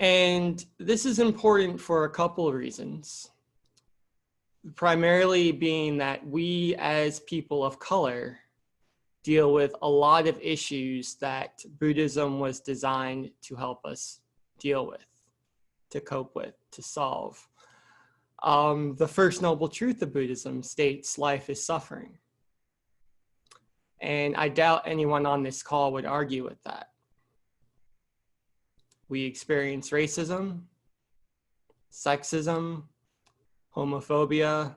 And this is important for a couple of reasons. Primarily being that we as people of color deal with a lot of issues that Buddhism was designed to help us deal with, to cope with, to solve. The first noble truth of Buddhism states life is suffering. And I doubt anyone on this call would argue with that. We experience racism, sexism, homophobia,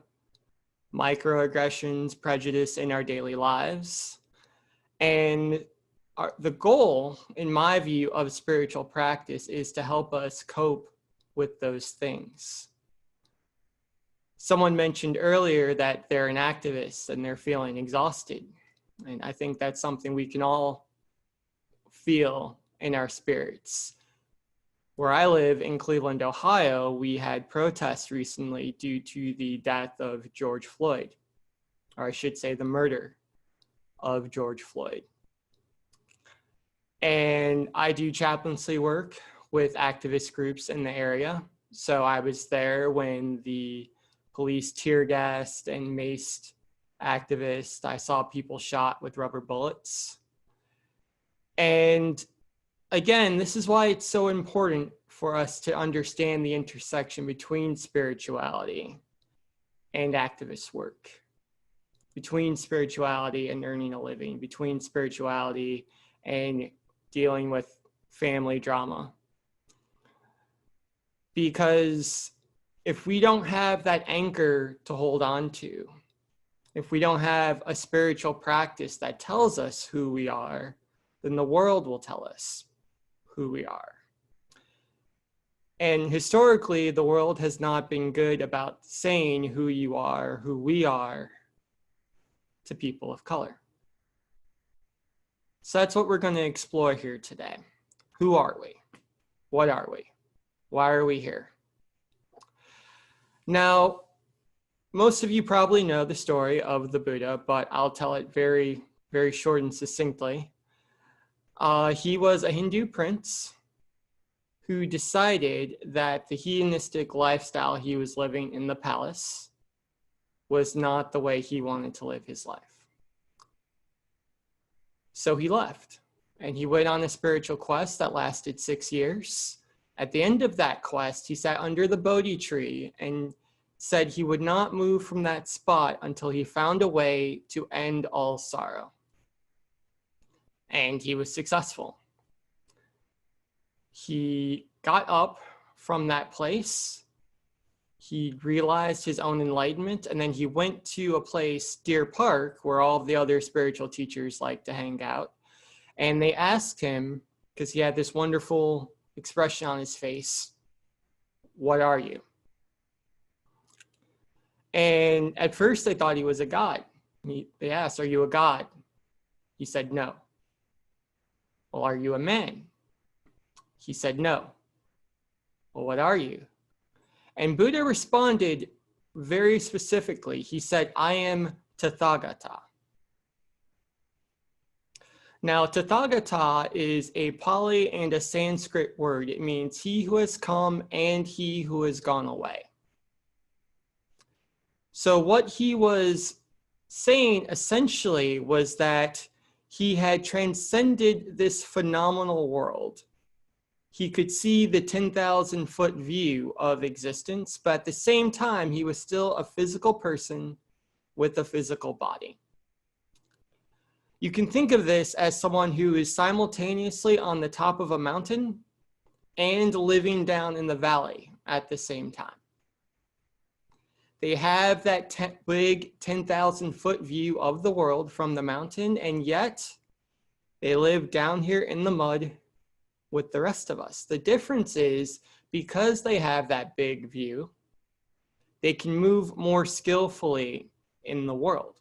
microaggressions, prejudice in our daily lives. And the goal, in my view, of spiritual practice is to help us cope with those things. Someone mentioned earlier that they're an activist and they're feeling exhausted. And I think that's something we can all feel in our spirits. Where I live in Cleveland, Ohio, we had protests recently due to the death of George Floyd, or I should say the murder of George Floyd. And I do chaplaincy work with activist groups in the area. So I was there when the police tear gassed and maced activists. I saw people shot with rubber bullets. And again, this is why it's so important for us to understand the intersection between spirituality and activist work, between spirituality and earning a living, between spirituality and dealing with family drama. Because if we don't have that anchor to hold on to, if we don't have a spiritual practice that tells us who we are, then the world will tell us who we are. And historically, the world has not been good about saying who you are, who we are, to people of color. So that's what we're going to explore here today. Who are we? What are we? Why are we here? Now, most of you probably know the story of the Buddha, but I'll tell it very, very short and succinctly. He was a Hindu prince who decided that the hedonistic lifestyle he was living in the palace was not the way he wanted to live his life. So he left, and he went on a spiritual quest that lasted 6 years. At the end of that quest, he sat under the Bodhi tree and said he would not move from that spot until he found a way to end all sorrow. And he was successful. He got up from that place. He realized his own enlightenment, and then he went to a place, Deer Park, where all of the other spiritual teachers like to hang out. And they asked him, because he had this wonderful expression on his face, "What are you?" And at first they thought he was a god. They asked, "Are you a god?" He said, "No." "Well, are you a man?" He said, "No." "Well, what are you?" And Buddha responded very specifically. He said, "I am Tathagata." Now, Tathagata is a Pali and a Sanskrit word. It means he who has come and he who has gone away. So what he was saying essentially was that he had transcended this phenomenal world. He could see the 10,000-foot view of existence, but at the same time, he was still a physical person with a physical body. You can think of this as someone who is simultaneously on the top of a mountain and living down in the valley at the same time. They have that big 10,000-foot view of the world from the mountain, and yet they live down here in the mud with the rest of us. The difference is, because they have that big view, they can move more skillfully in the world.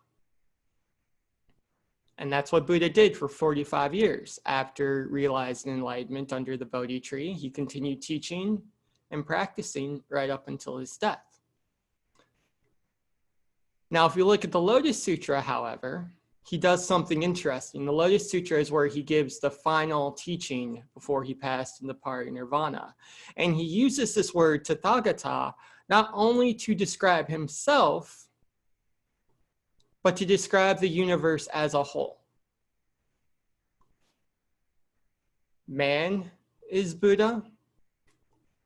And that's what Buddha did for 45 years. After realizing enlightenment under the Bodhi tree, he continued teaching and practicing right up until his death. Now, if you look at the Lotus Sutra, however, he does something interesting. The Lotus Sutra is where he gives the final teaching before he passed into parinirvana. And he uses this word Tathagata not only to describe himself, but to describe the universe as a whole. Man is Buddha.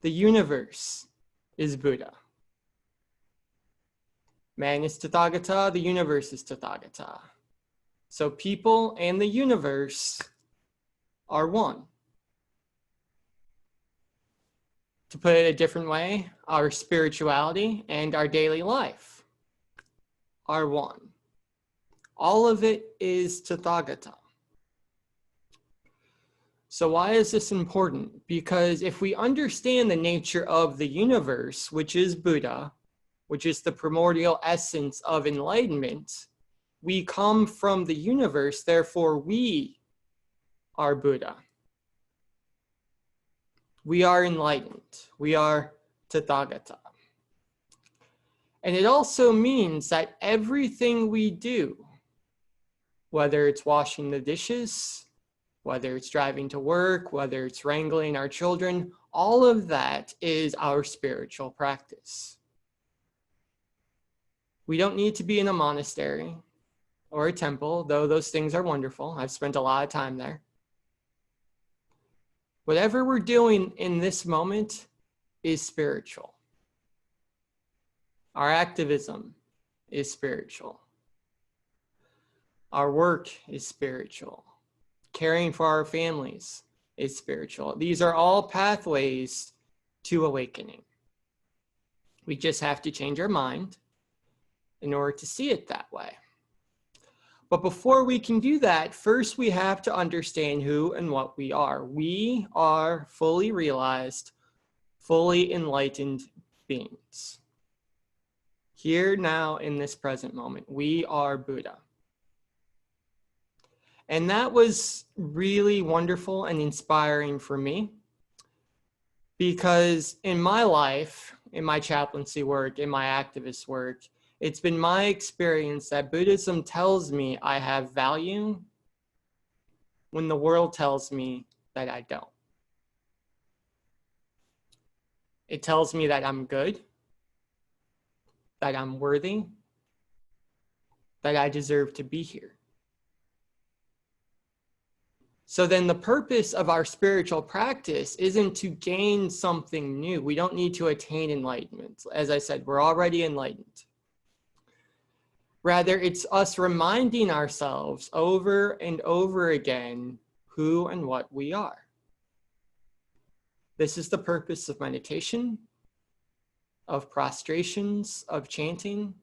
The universe is Buddha. Man is Tathagata, the universe is Tathagata. So people and the universe are one. To put it a different way, our spirituality and our daily life are one. All of it is Tathagata. So why is this important? Because if we understand the nature of the universe, which is Buddha, which is the primordial essence of enlightenment, we come from the universe, therefore we are Buddha. We are enlightened. We are Tathagata. And it also means that everything we do, whether it's washing the dishes, whether it's driving to work, whether it's wrangling our children, all of that is our spiritual practice. We don't need to be in a monastery or a temple, though those things are wonderful. I've spent a lot of time there. Whatever we're doing in this moment is spiritual. Our activism is spiritual. Our work is spiritual. Caring for our families is spiritual. These are all pathways to awakening. We just have to change our mind in order to see it that way. But before we can do that, first we have to understand who and what we are. We are fully realized, fully enlightened beings. Here, now, in this present moment, we are Buddha. And that was really wonderful and inspiring for me, because in my life, in my chaplaincy work, in my activist work, it's been my experience that Buddhism tells me I have value when the world tells me that I don't. It tells me that I'm good, that I'm worthy, that I deserve to be here. So then the purpose of our spiritual practice isn't to gain something new. We don't need to attain enlightenment. As I said, we're already enlightened. Rather, it's us reminding ourselves over and over again who and what we are. This is the purpose of meditation, of prostrations, of chanting,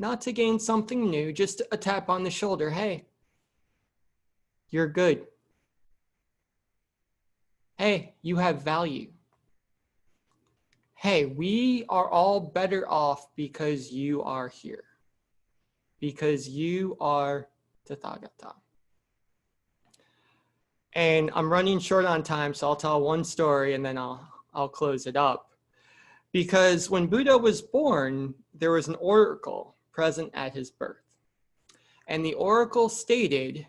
not to gain something new, just a tap on the shoulder. Hey, you're good. Hey, you have value. Hey, we are all better off because you are here. Because you are Tathagata. And I'm running short on time, so I'll tell one story and then I'll close it up. Because when Buddha was born, there was an oracle present at his birth. And the oracle stated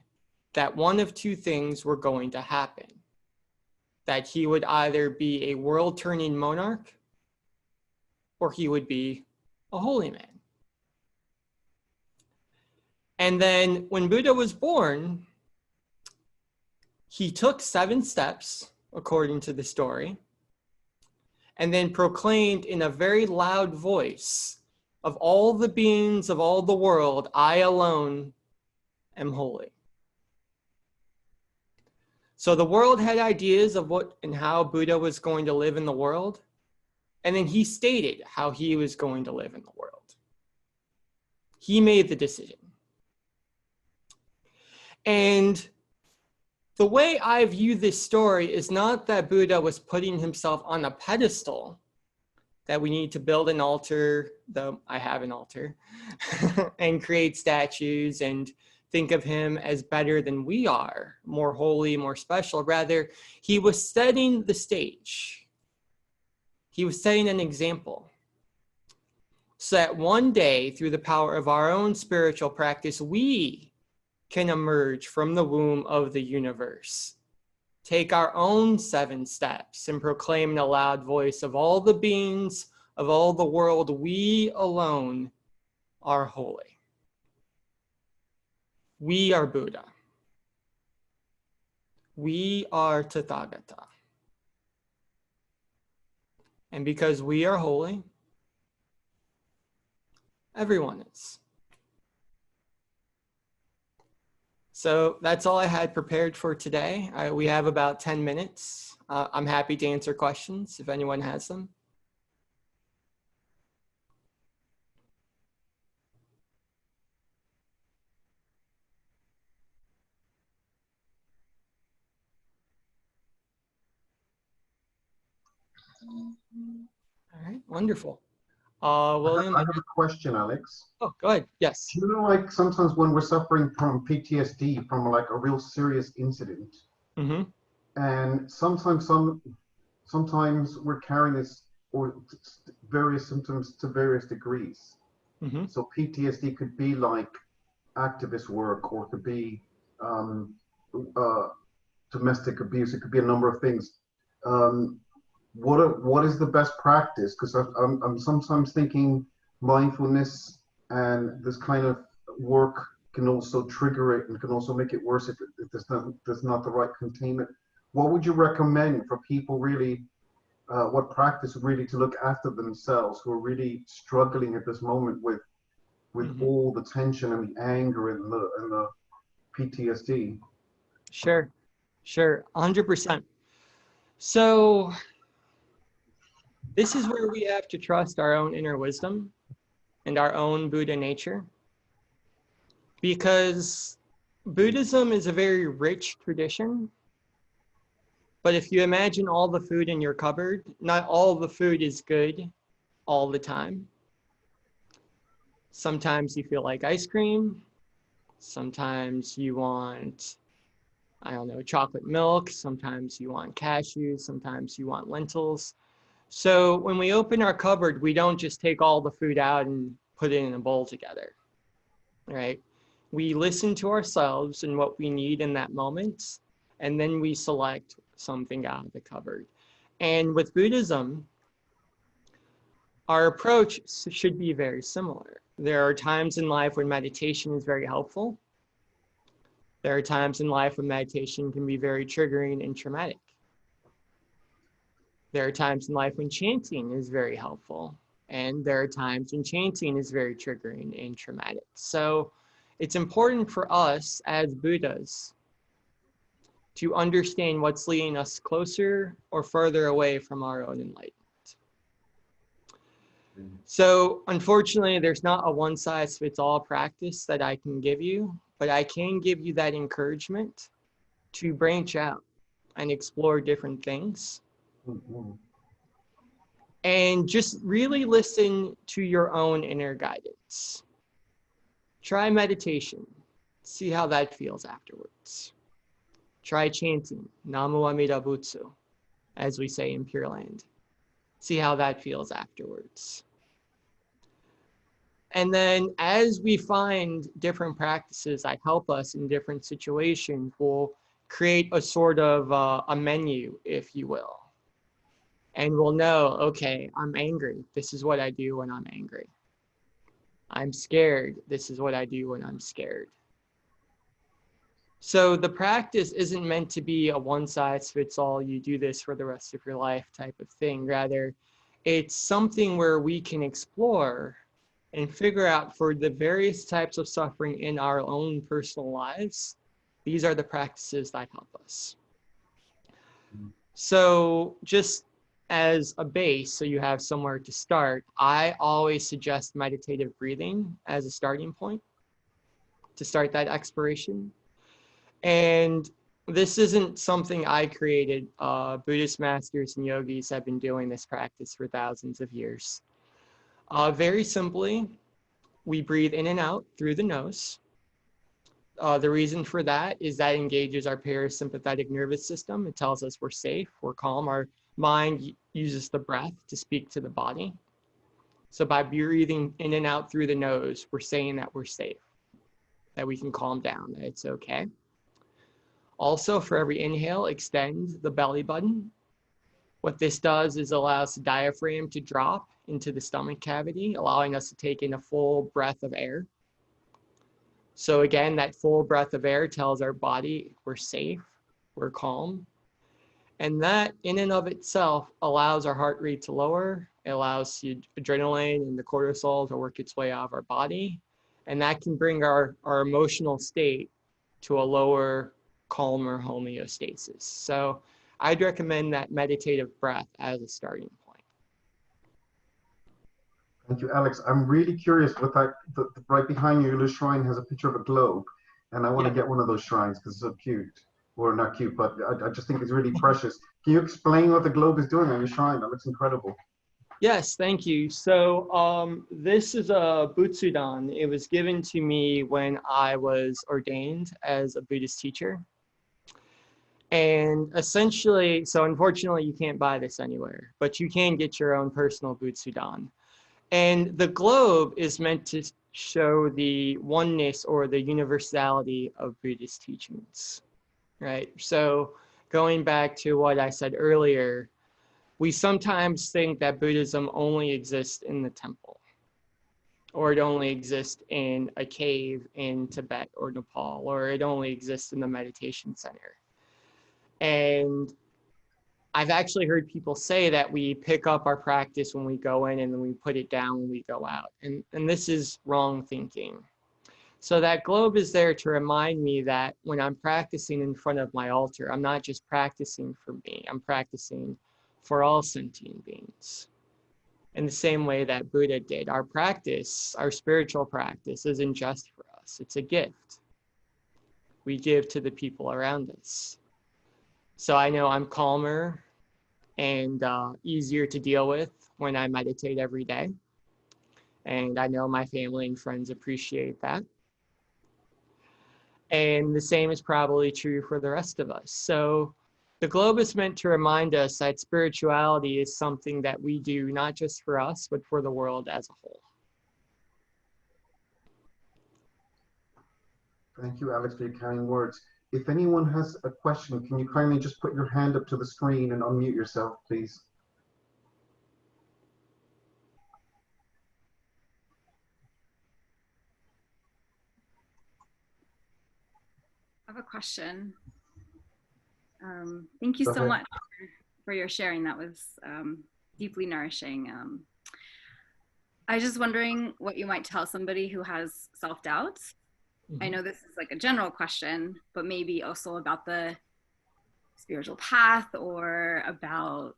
that one of two things were going to happen. That he would either be a world-turning monarch or he would be a holy man. And then when Buddha was born, he took 7 steps, according to the story, and then proclaimed in a very loud voice, of all the beings of all the world, I alone am holy. So the world had ideas of what and how Buddha was going to live in the world, and then he stated how he was going to live in the world. He made the decision. And the way I view this story is not that Buddha was putting himself on a pedestal, that we need to build an altar, though I have an altar, and create statues and think of him as better than we are, more holy, more special. Rather, he was setting the stage. He was setting an example. So that one day, through the power of our own spiritual practice, we can emerge from the womb of the universe, take our own 7 steps, and proclaim in a loud voice of all the beings of all the world, we alone are holy. We are Buddha. We are Tathagata. And because we are holy, everyone is. So that's all I had prepared for today. We have about 10 minutes. I'm happy to answer questions if anyone has them. All right, wonderful. William? I have a question, Alex. Oh, go ahead. Yes. Do you know, like, sometimes when we're suffering from PTSD, from like a real serious incident, and sometimes we're carrying this or various symptoms to various degrees. So PTSD could be like activist work, or it could be domestic abuse. It could be a number of things. What is the best practice? Because I'm sometimes thinking mindfulness and this kind of work can also trigger it and can also make it worse if there's not the right containment. What would you recommend for people really? What practice really to look after themselves who are really struggling at this moment with all the tension and the anger and the PTSD? Sure, 100%. So this is where we have to trust our own inner wisdom and our own Buddha nature, because Buddhism is a very rich tradition. But if you imagine all the food in your cupboard, not all the food is good all the time. Sometimes you feel like ice cream. Sometimes you want, I don't know, chocolate milk. Sometimes you want cashews. Sometimes you want lentils. So when we open our cupboard, we don't just take all the food out and put it in a bowl together, right? We listen to ourselves and what we need in that moment, and then we select something out of the cupboard. And with Buddhism, our approach should be very similar. There are times in life when meditation is very helpful. There are times in life when meditation can be very triggering and traumatic. There are times in life when chanting is very helpful. And there are times when chanting is very triggering and traumatic. So it's important for us as Buddhas to understand what's leading us closer or further away from our own enlightenment. So unfortunately, there's not a one-size-fits-all practice that I can give you, but I can give you that encouragement to branch out and explore different things. And just really listen to your own inner guidance. Try meditation. See how that feels afterwards. Try chanting, Namu Amida Butsu, as we say in Pure Land. See how that feels afterwards. And then as we find different practices that help us in different situations, we'll create a sort of a menu, if you will. And we'll know, okay, I'm angry. This is what I do when I'm angry. I'm scared. This is what I do when I'm scared. So the practice isn't meant to be a one-size-fits-all, you do this for the rest of your life type of thing. Rather, it's something where we can explore and figure out for the various types of suffering in our own personal lives, these are the practices that help us. So just as a base, so you have somewhere to start, I always suggest meditative breathing as a starting point to start that exploration. And this isn't something I created. Buddhist masters and yogis have been doing this practice for thousands of years. Very simply, we breathe in and out through the nose. The reason for that is that engages our parasympathetic nervous system. It tells us we're safe, we're calm. Our mind uses the breath to speak to the body. So by breathing in and out through the nose, we're saying that we're safe, that we can calm down, that it's okay. Also, for every inhale, extend the belly button. What this does is allows the diaphragm to drop into the stomach cavity, allowing us to take in a full breath of air. So again, that full breath of air tells our body we're safe, we're calm. And that in and of itself allows our heart rate to lower. It allows the adrenaline and the cortisol to work its way out of our body. And that can bring our emotional state to a lower, calmer homeostasis. So I'd recommend that meditative breath as a starting point. Thank you, Alex. I'm really curious with that. Right behind you, the shrine has a picture of a globe, and I want to get one of those shrines because it's so cute. Or not cute, but I just think it's really precious. Can you explain what the globe is doing on your shrine? That looks incredible. Yes, thank you. So this is a Butsudan. It was given to me when I was ordained as a Buddhist teacher. And essentially, so unfortunately, you can't buy this anywhere, but you can get your own personal Butsudan. And the globe is meant to show the oneness or the universality of Buddhist teachings, right? So going back to what I said earlier, we sometimes think that Buddhism only exists in the temple, or it only exists in a cave in Tibet or Nepal, or it only exists in the meditation center. And I've actually heard people say that we pick up our practice when we go in and then we put it down when we go out. And this is wrong thinking. So that globe is there to remind me that when I'm practicing in front of my altar, I'm not just practicing for me, I'm practicing for all sentient beings. In the same way that Buddha did. Our practice, our spiritual practice, isn't just for us, it's a gift we give to the people around us. So I know I'm calmer and easier to deal with when I meditate every day. And I know my family and friends appreciate that. And the same is probably true for the rest of us. So the globe is meant to remind us that spirituality is something that we do not just for us, but for the world as a whole. Thank you, Alex, for your kind words. If anyone has a question, can you kindly just put your hand up to the screen and unmute yourself, please? I have a question. Thank you so much for your sharing. That was deeply nourishing. I was just wondering what you might tell somebody who has self-doubt. I know this is like a general question, but maybe also about the spiritual path or about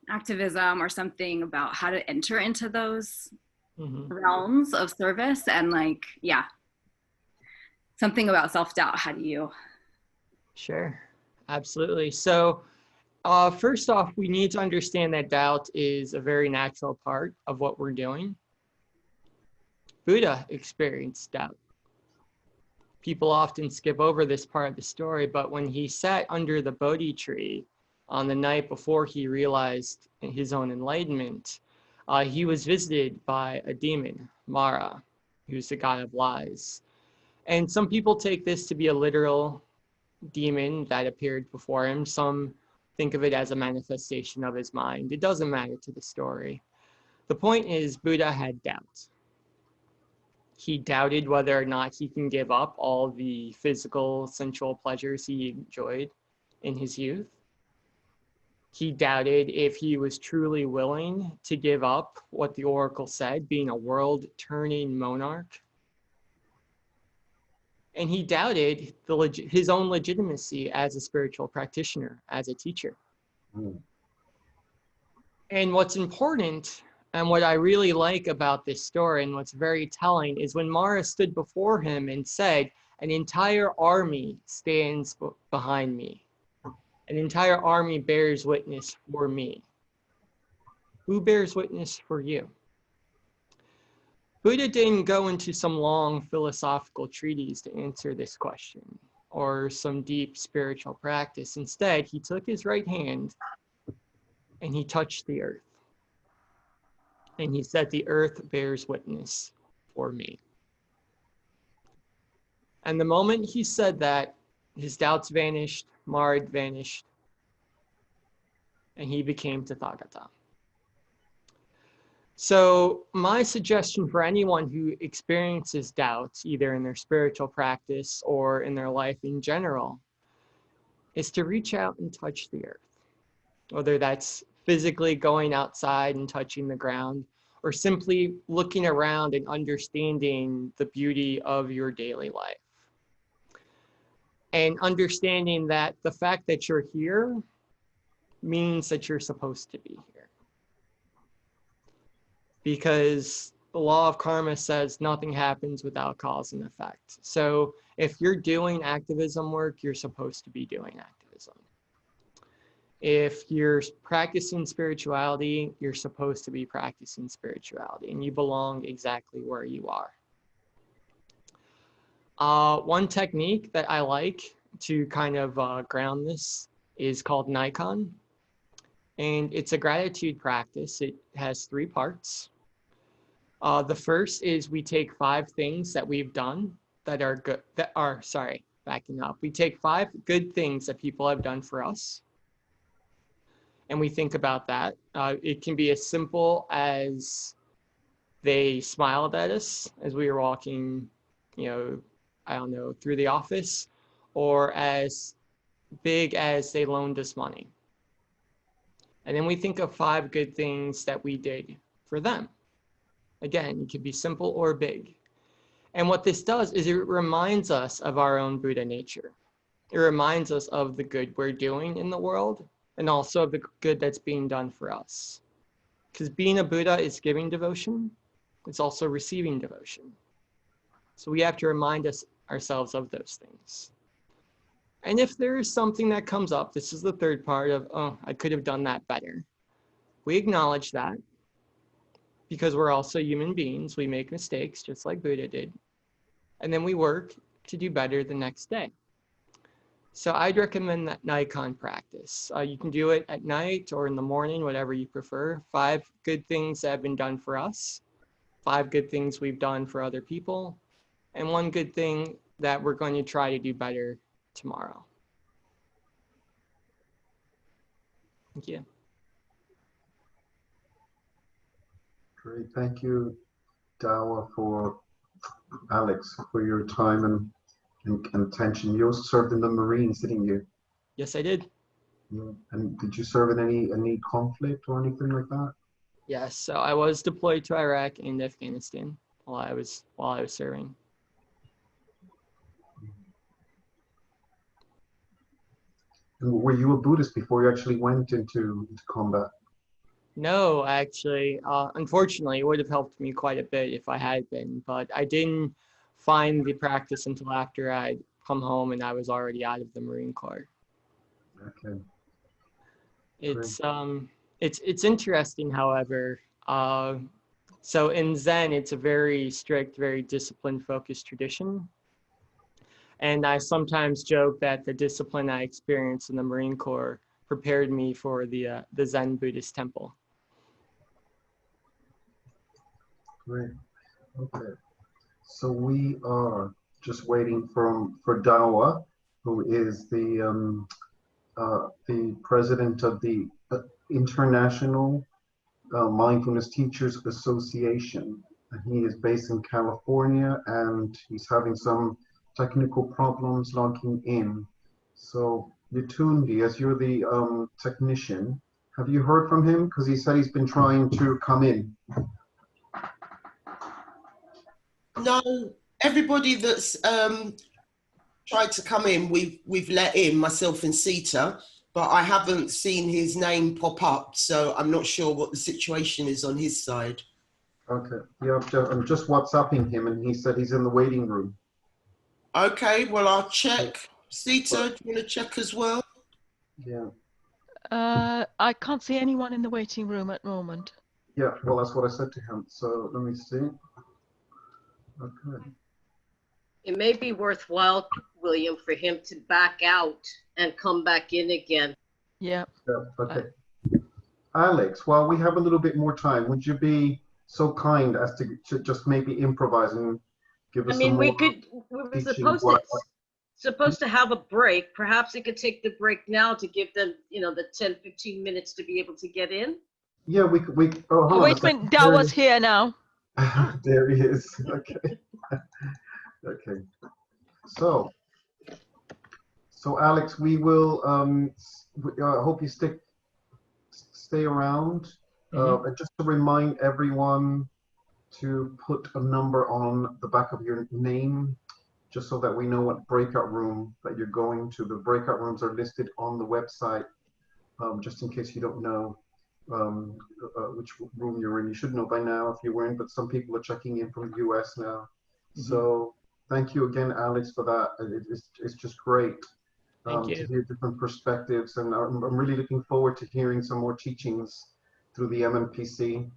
activism or something about how to enter into those realms of service and like, yeah, something about self-doubt. How do you? Sure, absolutely. So first off, we need to understand that doubt is a very natural part of what we're doing. Buddha experienced doubt. People often skip over this part of the story, but when he sat under the Bodhi tree on the night before he realized his own enlightenment, he was visited by a demon, Mara, who's the god of lies. And some people take this to be a literal demon that appeared before him. Some think of it as a manifestation of his mind. It doesn't matter to the story. The point is, Buddha had doubt. He doubted whether or not he can give up all the physical, sensual pleasures he enjoyed in his youth. He doubted if he was truly willing to give up what the oracle said, being a world-turning monarch. And he doubted his own legitimacy as a spiritual practitioner, as a teacher. And what's important, and what I really like about this story and what's very telling, is when Mara stood before him and said, an entire army stands behind me. An entire army bears witness for me. Who bears witness for you? Buddha didn't go into some long philosophical treatise to answer this question or some deep spiritual practice. Instead, he took his right hand and he touched the earth. And he said, the earth bears witness for me. And the moment he said that, his doubts vanished, Mard vanished, and he became Tathagata. So my suggestion for anyone who experiences doubts, either in their spiritual practice or in their life in general, is to reach out and touch the earth. Whether that's physically going outside and touching the ground, or simply looking around and understanding the beauty of your daily life. And understanding that the fact that you're here means that you're supposed to be here. Because the law of karma says nothing happens without cause and effect. So if you're doing activism work, you're supposed to be doing activism. If you're practicing spirituality, you're supposed to be practicing spirituality, and you belong exactly where you are. One technique that I like to kind of ground this is called Nikon. And it's a gratitude practice. It has 3 parts. The first is we take 5 things that we've done that are good, backing up. We take 5 good things that people have done for us. And we think about that. It can be as simple as they smiled at us as we were walking, through the office, or as big as they loaned us money. And then we think of 5 good things that we did for them. Again, it could be simple or big. And what this does is it reminds us of our own Buddha nature. It reminds us of the good we're doing in the world, and also of the good that's being done for us. Because being a Buddha is giving devotion. It's also receiving devotion. So we have to remind ourselves of those things. And if there is something that comes up, this is the 3rd part of, oh, I could have done that better. We acknowledge that, because we're also human beings. We make mistakes just like Buddha did. And then we work to do better the next day. So I'd recommend that Nikon practice. You can do it at night or in the morning, whatever you prefer. 5 good things that have been done for us, 5 good things we've done for other people, and 1 good thing that we're going to try to do better tomorrow. Thank you. Great. Thank you, Alex, for your time and attention. You also served in the Marines, didn't you? Yes, I did. Yeah. And did you serve in any conflict or anything like that? Yes, so I was deployed to Iraq and Afghanistan while I was serving. And were you a Buddhist before you actually went into combat? No, actually, unfortunately, it would have helped me quite a bit if I had been, but I didn't find the practice until after I'd come home and I was already out of the Marine Corps. Okay. It's interesting, however. So in Zen, it's a very strict, very discipline-focused tradition. And I sometimes joke that the discipline I experienced in the Marine Corps prepared me for the Zen Buddhist temple. Great. Okay. So we are just waiting for Dawa, who is the president of the International Mindfulness Teachers Association. And he is based in California, and he's having some technical problems logging in. So Yutundi, as you're the technician, have you heard from him? Because he said he's been trying to come in. No, everybody that's tried to come in, we've let in, myself and Sita, but I haven't seen his name pop up, so I'm not sure what the situation is on his side. Okay, yeah, I'm just WhatsApping him, and he said he's in the waiting room. Okay, well, I'll check. Sita, do you want to check as well? Yeah. I can't see anyone in the waiting room at the moment. Yeah, well, that's what I said to him. So let me see. Okay. It may be worthwhile, William, for him to back out and come back in again. Yeah. Yeah, okay. Alex, while we have a little bit more time, would you be so kind as to just maybe improvise and give I us mean, some we more were teaching. supposed to have a break. Perhaps you could take the break now to give them, you know, the 10-15 minutes to be able to get in. Yeah, we oh, hold Oh, on a wait a second. minute, Dawa's here now. There he is. Okay. Okay. So Alex, we will hope you stay around. And just to remind everyone to put a number on the back of your name, just so that we know what breakout room that you're going to. The breakout rooms are listed on the website, just in case you don't know which room you're in. You should know by now if you were in, but some people are checking in from the US now. So thank you again, Alex, for that. It's just great to hear different perspectives, and I'm really looking forward to hearing some more teachings through the MNPC.